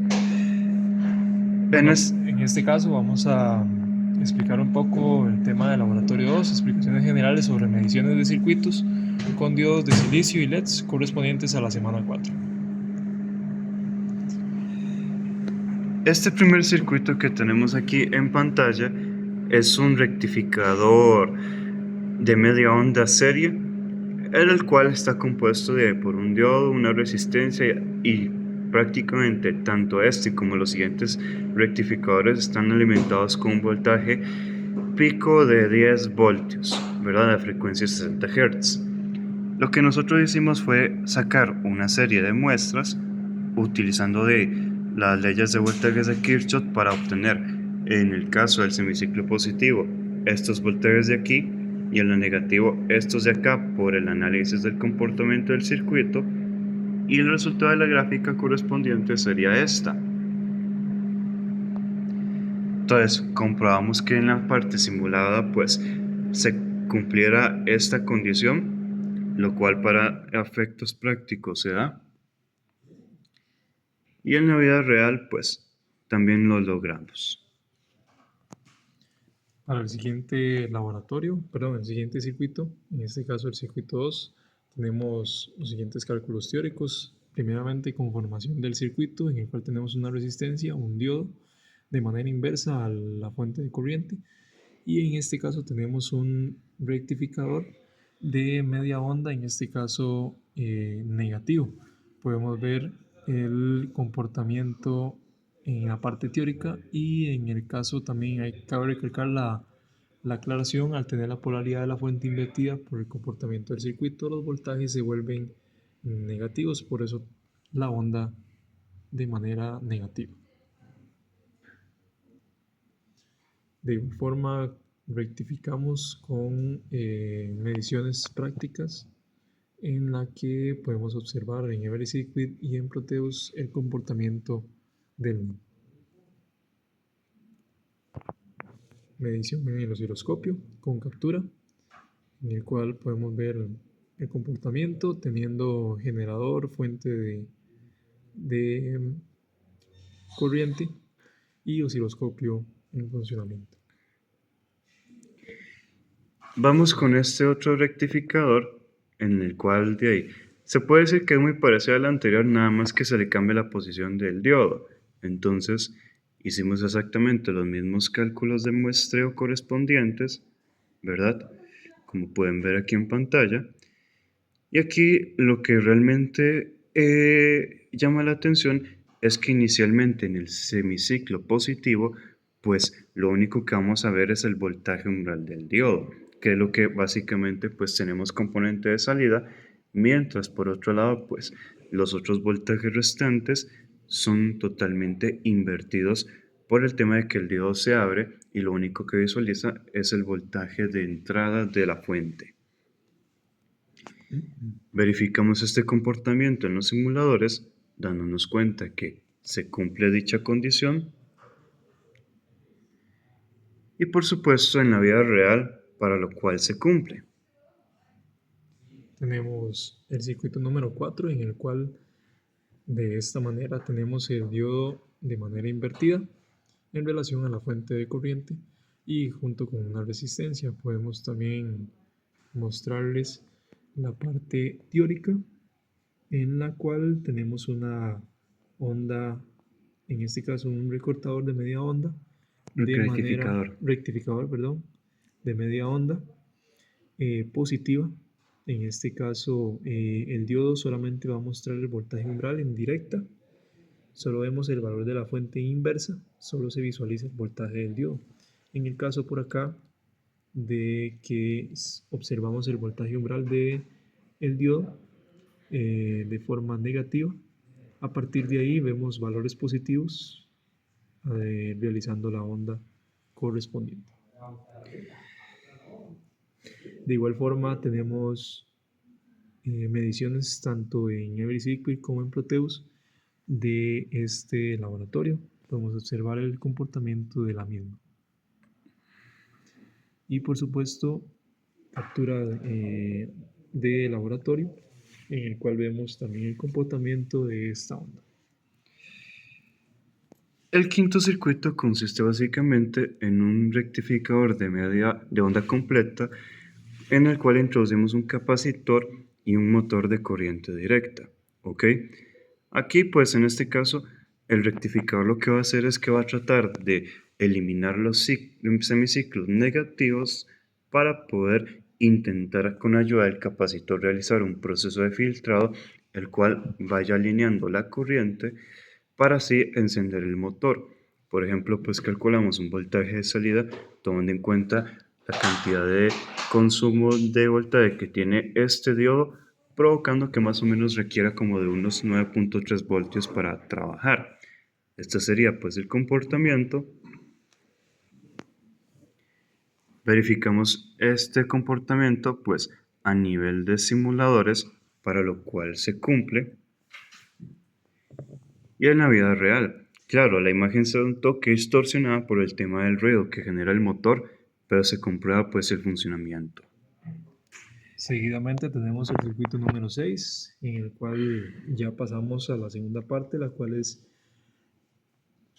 En Bueno, es- en este caso vamos a explicar un poco el tema del laboratorio 2, explicaciones generales sobre mediciones de circuitos con diodos de silicio y LEDs correspondientes a la semana 4. este primer circuito que tenemos aquí en pantalla es un rectificador de media onda serie, en el cual está compuesto por un diodo, una resistencia y prácticamente tanto este como los siguientes rectificadores están alimentados con un voltaje pico de 10 voltios, ¿verdad? A frecuencia 60 Hz. Lo que nosotros hicimos fue sacar una serie de muestras utilizando las leyes de voltajes de Kirchhoff para obtener, en el caso del semiciclo positivo, estos voltajes de aquí y en el negativo estos de acá por el análisis del comportamiento del circuito, y el resultado de la gráfica correspondiente sería esta. Entonces comprobamos que en la parte simulada pues se cumpliera esta condición, lo cual para efectos prácticos se da, y en la vida real pues también lo logramos. Para el siguiente laboratorio, perdón, el siguiente circuito, en este caso el circuito 2, tenemos los siguientes cálculos teóricos. Primeramente, conformación del circuito, en el cual tenemos una resistencia, un diodo, de manera inversa a la fuente de corriente. Y en este caso tenemos un rectificador de media onda, en este caso negativo. Podemos ver el comportamiento en la parte teórica y en el caso también cabe recalcar la aclaración: al tener la polaridad de la fuente invertida por el comportamiento del circuito, los voltajes se vuelven negativos, por eso la onda de manera negativa. De igual forma, rectificamos con mediciones prácticas en la que podemos observar en Every Circuit y en Proteus el comportamiento del mismo. Medición en el osciloscopio con captura, en el cual podemos ver el comportamiento teniendo generador, fuente de corriente y osciloscopio en funcionamiento. Vamos con este otro rectificador en el cual de ahí se puede decir que es muy parecido al anterior, nada más que se le cambia la posición del diodo. Entonces hicimos exactamente los mismos cálculos de muestreo correspondientes, ¿verdad? Como pueden ver aquí en pantalla. Y aquí lo que realmente llama la atención es que inicialmente en el semiciclo positivo, pues lo único que vamos a ver es el voltaje umbral del diodo, que es lo que básicamente pues tenemos componente de salida, mientras por otro lado pues los otros voltajes restantes son totalmente invertidos por el tema de que el diodo se abre y lo único que visualiza es el voltaje de entrada de la fuente. Verificamos este comportamiento en los simuladores, dándonos cuenta que se cumple dicha condición, y por supuesto en la vida real, para lo cual se cumple. Tenemos el circuito número 4, en el cual de esta manera tenemos el diodo de manera invertida en relación a la fuente de corriente, y junto con una resistencia podemos también mostrarles la parte teórica, en la cual tenemos una onda, en este caso un recortador de media onda, de manera Rectificador. rectificador, perdón, de media onda positiva. En este caso, el diodo solamente va a mostrar el voltaje umbral en directa. Solo vemos el valor de la fuente inversa, solo se visualiza el voltaje del diodo. En el caso por acá de que observamos el voltaje umbral de el diodo de forma negativa, a partir de ahí vemos valores positivos realizando la onda correspondiente. De igual forma tenemos mediciones tanto en Every Circuit como en Proteus de este laboratorio. Podemos observar el comportamiento de la misma. Y por supuesto, captura de laboratorio, en el cual vemos también el comportamiento de esta onda. El quinto circuito consiste básicamente en un rectificador de media de onda completa en el cual introducimos un capacitor y un motor de corriente directa. ¿Ok? Aquí, pues en este caso, el rectificador lo que va a hacer es que va a tratar de eliminar los semiciclos negativos para poder intentar con ayuda del capacitor realizar un proceso de filtrado el cual vaya alineando la corriente para así encender el motor. Por ejemplo, pues calculamos un voltaje de salida tomando en cuenta la cantidad de consumo de voltaje que tiene este diodo, provocando que más o menos requiera como de unos 9.3 voltios para trabajar. Este sería pues el comportamiento. Verificamos este comportamiento pues a nivel de simuladores, para lo cual se cumple. Y en la vida real, claro, la imagen se da un toque distorsionada por el tema del ruido que genera el motor, pero se comprueba pues el funcionamiento. Seguidamente tenemos el circuito número 6, en el cual ya pasamos a la segunda parte, la cual es,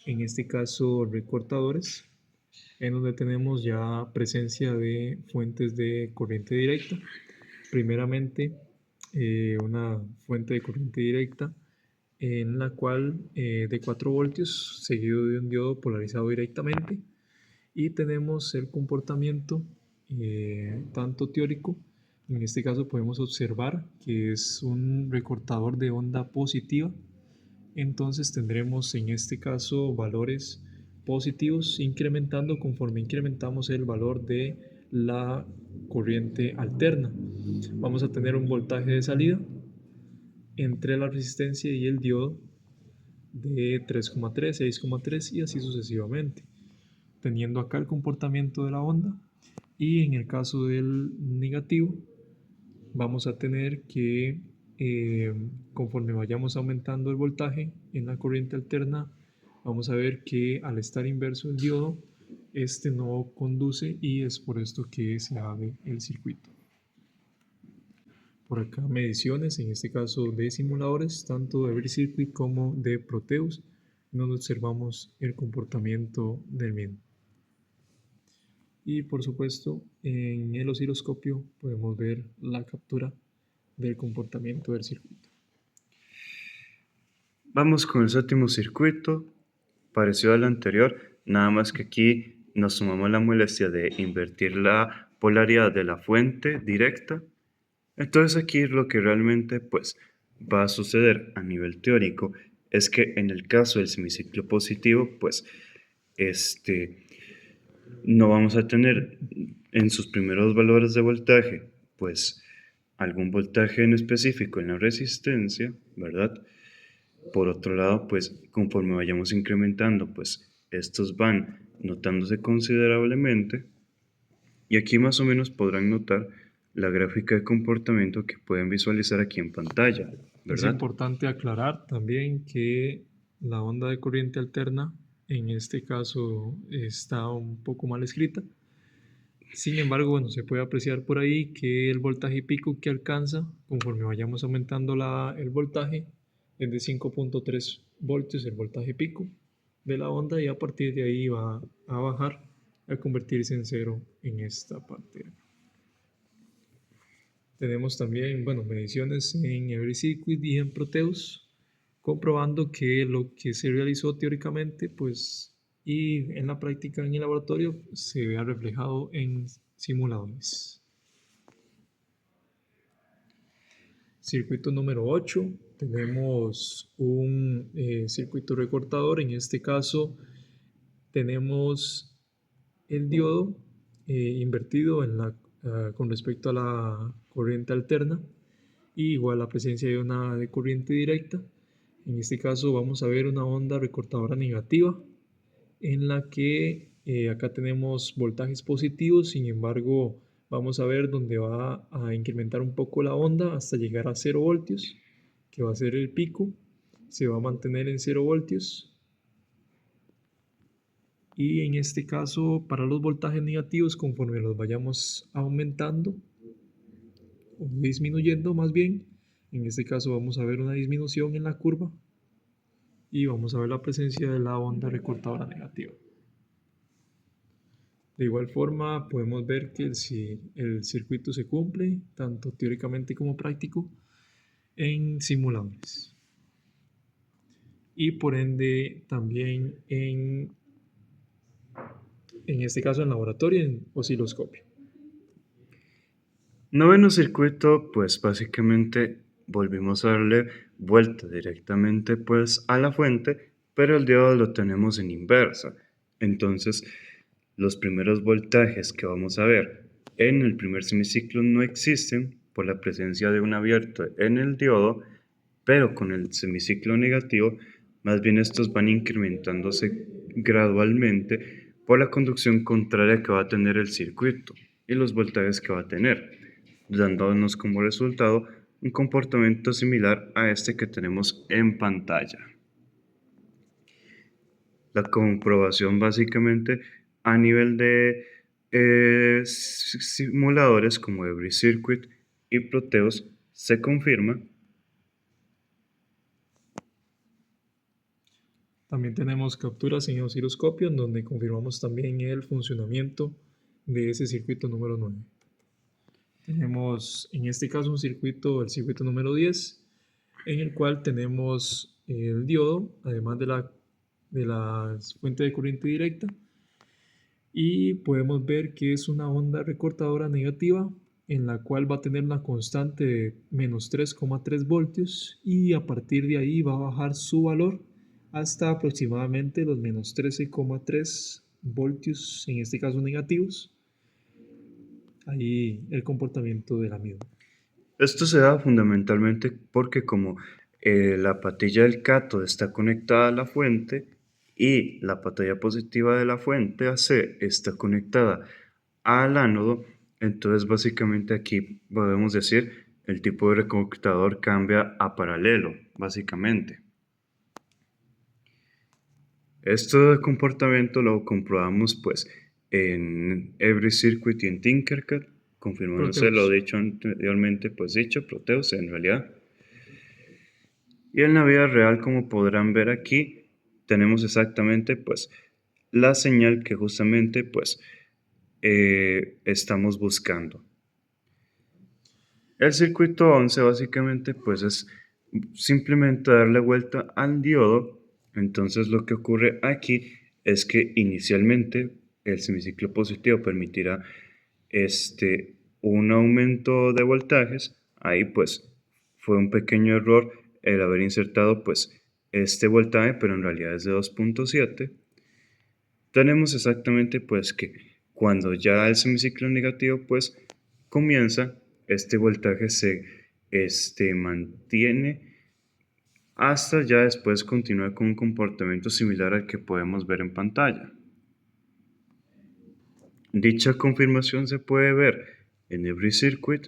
en este caso, recortadores, en donde tenemos ya presencia de fuentes de corriente directa. Primeramente, una fuente de corriente directa en la cual de 4 voltios seguido de un diodo polarizado directamente, y tenemos el comportamiento tanto teórico. En este caso podemos observar que es un recortador de onda positiva, entonces tendremos en este caso valores positivos incrementando conforme incrementamos el valor de la corriente alterna. Vamos a tener un voltaje de salida entre la resistencia y el diodo de 3,3, 6,3 y así sucesivamente, teniendo acá el comportamiento de la onda. Y en el caso del negativo vamos a tener que conforme vayamos aumentando el voltaje en la corriente alterna, vamos a ver que al estar inverso el diodo, este no conduce, y es por esto que se abre el circuito. Por acá mediciones, en este caso de simuladores, tanto de Every como de Proteus, donde observamos el comportamiento del mismo. Y por supuesto, en el osciloscopio podemos ver la captura del comportamiento del circuito. Vamos con el séptimo circuito, parecido al anterior, nada más que aquí nos sumamos la molestia de invertir la polaridad de la fuente directa. Entonces aquí lo que realmente pues va a suceder a nivel teórico es que en el caso del semiciclo positivo pues no vamos a tener en sus primeros valores de voltaje pues algún voltaje en específico en la resistencia, ¿verdad? Por otro lado, pues conforme vayamos incrementando, pues estos van notándose considerablemente, y aquí más o menos podrán notar la gráfica de comportamiento que pueden visualizar aquí en pantalla, Es ¿verdad? importante aclarar también que la onda de corriente alterna en este caso está un poco mal escrita. Sin embargo, bueno, se puede apreciar por ahí que el voltaje pico que alcanza conforme vayamos aumentando el voltaje es de 5,3 voltios el voltaje pico de la onda, y a partir de ahí va a bajar a convertirse en cero en esta parte. Tenemos también, bueno, mediciones en Every Circuit y en Proteus, comprobando que lo que se realizó teóricamente, pues, y en la práctica en el laboratorio, se vea reflejado en simuladores. Circuito número 8, tenemos un circuito recortador. En este caso tenemos el diodo invertido con respecto a la corriente alterna, y igual la presencia de una de corriente directa. En este caso vamos a ver una onda recortadora negativa en la que acá tenemos voltajes positivos. Sin embargo, vamos a ver donde va a incrementar un poco la onda hasta llegar a 0 voltios, que va a ser el pico. Se va a mantener en 0 voltios. Y en este caso, para los voltajes negativos, conforme los vayamos aumentando o disminuyendo más bien, en este caso vamos a ver una disminución en la curva y vamos a ver la presencia de la onda recortadora negativa. De igual forma, podemos ver que si el circuito se cumple, tanto teóricamente como práctico, en simuladores. Y por ende también en este caso en laboratorio, en osciloscopio. Noveno circuito, pues básicamente volvimos a darle vuelta directamente pues a la fuente, pero el diodo lo tenemos en inversa. Entonces, los primeros voltajes que vamos a ver en el primer semiciclo no existen por la presencia de un abierto en el diodo, pero con el semiciclo negativo, más bien estos van incrementándose gradualmente por la conducción contraria que va a tener el circuito y los voltajes que va a tener, dándonos como resultado un comportamiento similar a este que tenemos en pantalla. La comprobación básicamente a nivel de simuladores como Every Circuit y Proteus se confirma. También tenemos capturas en osciloscopio en donde confirmamos también el funcionamiento de ese circuito número 9. Tenemos en este caso el circuito número 10, en el cual tenemos el diodo, además de la fuente de corriente directa, y podemos ver que es una onda recortadora negativa en la cual va a tener una constante de menos 3,3 voltios y a partir de ahí va a bajar su valor hasta aproximadamente los menos 13,3 voltios, en este caso negativos. Ahí el comportamiento de la misma. Esto se da fundamentalmente porque como la patilla del cátodo está conectada a la fuente y la pantalla positiva de la fuente AC está conectada al ánodo, entonces básicamente aquí podemos decir el tipo de reconectador cambia a paralelo, básicamente. Este comportamiento lo comprobamos pues en Every Circuit y en Tinkercad, confirmándose lo dicho anteriormente, pues dicho, Proteus en realidad. Y en la vida real, como podrán ver aquí, tenemos exactamente pues la señal que justamente pues estamos buscando. El circuito 11 básicamente pues es simplemente darle vuelta al diodo. Entonces lo que ocurre aquí es que inicialmente el semiciclo positivo permitirá un aumento de voltajes. Ahí pues fue un pequeño error el haber insertado pues este voltaje, pero en realidad es de 2.7. Tenemos exactamente pues que cuando ya el semiciclo negativo pues comienza, este voltaje se mantiene hasta ya después continuar con un comportamiento similar al que podemos ver en pantalla. Dicha confirmación se puede ver en Every Circuit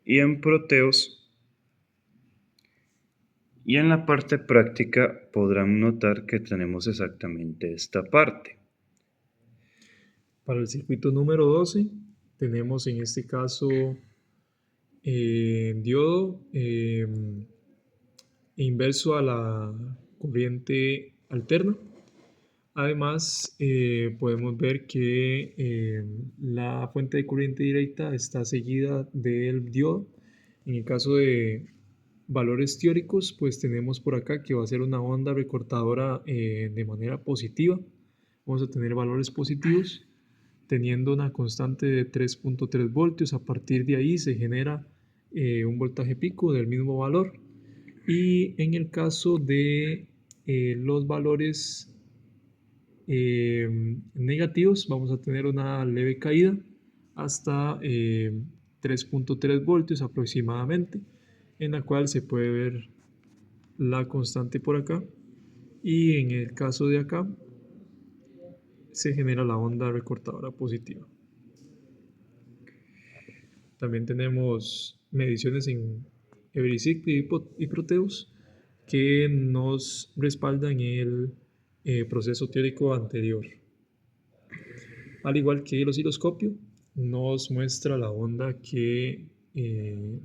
y en Proteus. Y en la parte práctica podrán notar que tenemos exactamente esta parte. Para el circuito número 12 tenemos en este caso diodo inverso a la corriente alterna. Además, podemos ver que la fuente de corriente directa está seguida del diodo. En el caso de valores teóricos, pues tenemos por acá que va a ser una onda recortadora de manera positiva. Vamos a tener valores positivos teniendo una constante de 3,3 voltios. A partir de ahí se genera un voltaje pico del mismo valor. Y en el caso de los valores negativos, vamos a tener una leve caída hasta 3,3 voltios aproximadamente, en la cual se puede ver la constante por acá. Y en el caso de acá, se genera la onda recortadora positiva. También tenemos mediciones en Everycyclic y Proteus que nos respaldan el proceso teórico anterior. Al igual que el osciloscopio, nos muestra la onda que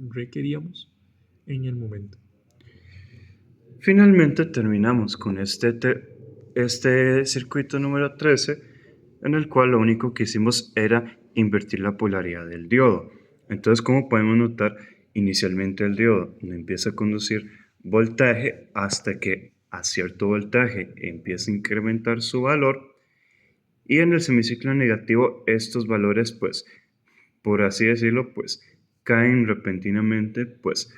requeríamos en el momento. Finalmente terminamos con este circuito número 13, en el cual lo único que hicimos era invertir la polaridad del diodo. Entonces, como podemos notar, inicialmente el diodo no empieza a conducir voltaje hasta que a cierto voltaje empieza a incrementar su valor, y en el semiciclo negativo estos valores, pues, por así decirlo, pues caen repentinamente, pues,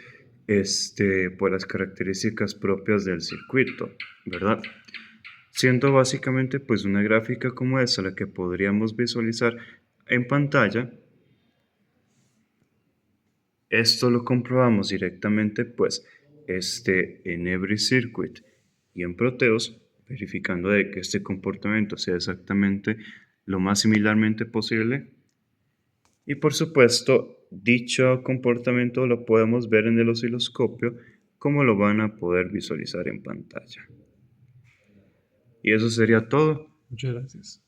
por las características propias del circuito, ¿verdad? Siendo básicamente, pues, una gráfica como esta la que podríamos visualizar en pantalla. Esto lo comprobamos directamente, pues, en Every Circuit y en Proteus, verificando de que este comportamiento sea exactamente lo más similarmente posible. Y por supuesto, dicho comportamiento lo podemos ver en el osciloscopio, como lo van a poder visualizar en pantalla. Y eso sería todo. Muchas gracias.